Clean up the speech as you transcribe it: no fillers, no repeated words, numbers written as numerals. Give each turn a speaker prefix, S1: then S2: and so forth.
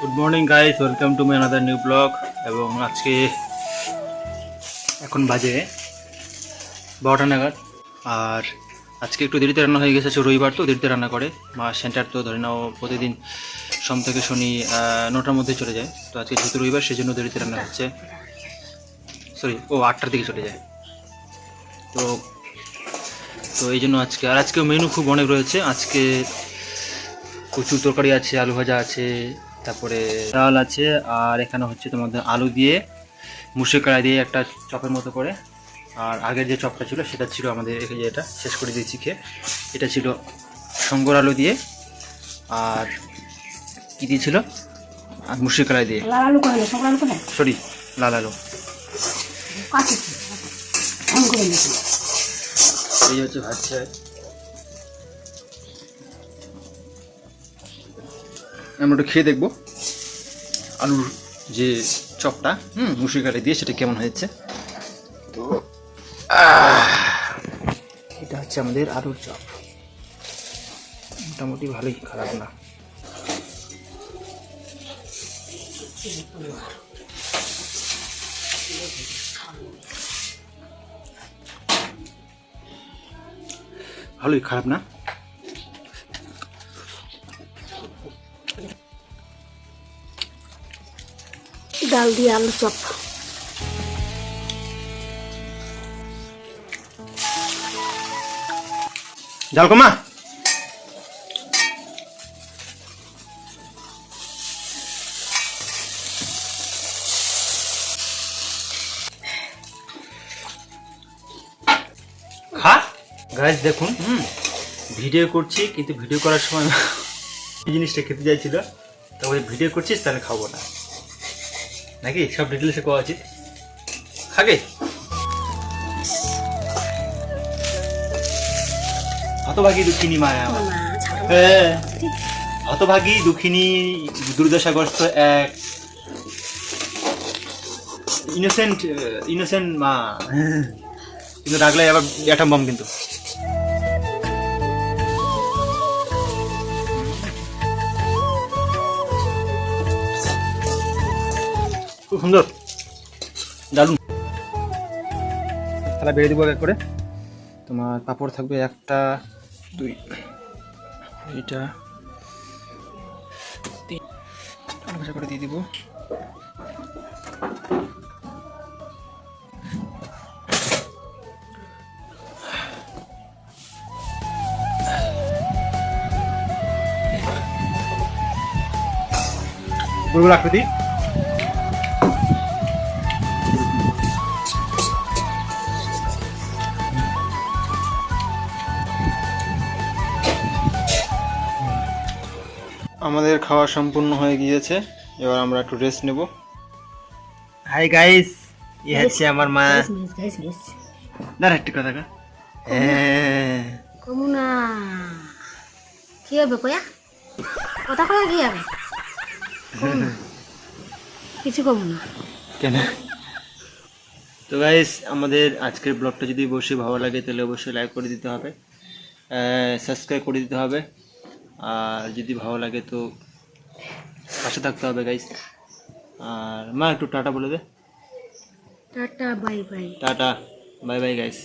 S1: Good morning guys, welcome to my another new blog. এবং আজকে এখন বাজে 12টা নাগাদ। আর আজকে একটু দেরিতে রান্না হয়ে গেছে, রবিবার তো দেরিতে রান্না করে মা। সেন্টার তো ধরে নাও প্রতিদিন সোম থেকে শনি 9টার মধ্যে চলে যায়, তো আজকে যেহেতু রবিবার সেজন্য দেরিতে রান্না হচ্ছে। সরি, 8টার দিকে চলে যায়। তো তো এই জন্য আজকেও মেনু খুব অনেক রয়েছে। আজকে কচুর তরকারি আছে, আলু ভাজা আছে, তারপরে ডাল আছে, আর এখানে হচ্ছে তোমাদের আলু দিয়ে মুসুর কড়াই দিয়ে একটা চপের মতো করে। আর আগের যে চপটা ছিল সেটা ছিল আমাদের এটা শেষ করে দিয়েছি খেয়ে। এটা ছিল শঙ্কর আলু দিয়ে, আর কি দিয়েছিল, আর মুসুর কড়াই দিয়ে, সরি লাল আলু। এই হচ্ছে ভাজছে। আমরা একটু খেয়ে দেখবো আলুর যে চপটা মুসুর কড়াই দিয়ে সেটা কেমন হয়েছে। তো এটা হচ্ছে আমাদের আলুর চপ, মোটামুটি ভালোই, খারাপ না। ভালোই, খারাপ না।
S2: ডাল দিয়ে আলু চপ।
S1: ডাল কমা। খা গাইস, দেখুন ভিডিও করছি, কিন্তু ভিডিও করার সময় এই জিনিসটা খেতে চাইছিল। তারপরে ভিডিও করছিস তাহলে খাবো না নাকি, সব ডিটেলসে কোয়া উচিত। খাগে হতভাগী দুঃখিনী মায়া আমার। হ্যাঁ, হতভাগী দুঃখিনী দুর্দশাগ্রস্ত এক ইনোসেন্ট মা। কিন্তু রাখলে আবার অ্যাটম বম। কিন্তু খুব সুন্দর, দারুণ। তাহলে বেড়ে দেবো এক করে। তোমার পাঁপড় থাকবে একটা, দুই, এইটা তিন, আলু ভাজা করে দিয়ে দিব। গোল আকৃতি। আমাদের খাওয়া সম্পূর্ণ হয়ে গিয়েছে, এবার আমরা একটু রেস্ট নেব। হাই গাইস, এই হচ্ছে আমার মা। দাঁড়া একটু কথা কা।
S2: কমুনা কি হবে কয়া, কথা কয়া কি হবে, কিছু কমু না
S1: কেন? তো গাইস, আমাদের আজকের ব্লগটা যদি অবশ্যই ভালো লাগে তাহলে অবশ্যই লাইক করে দিতে হবে, সাবস্ক্রাইব করে দিতে হবে। আর যদি ভালো লাগে তো পাশে থাকতে হবে গাইস। আর মা একটু টাটা বলে দে।
S2: Tata bye bye.
S1: Tata bye bye guys.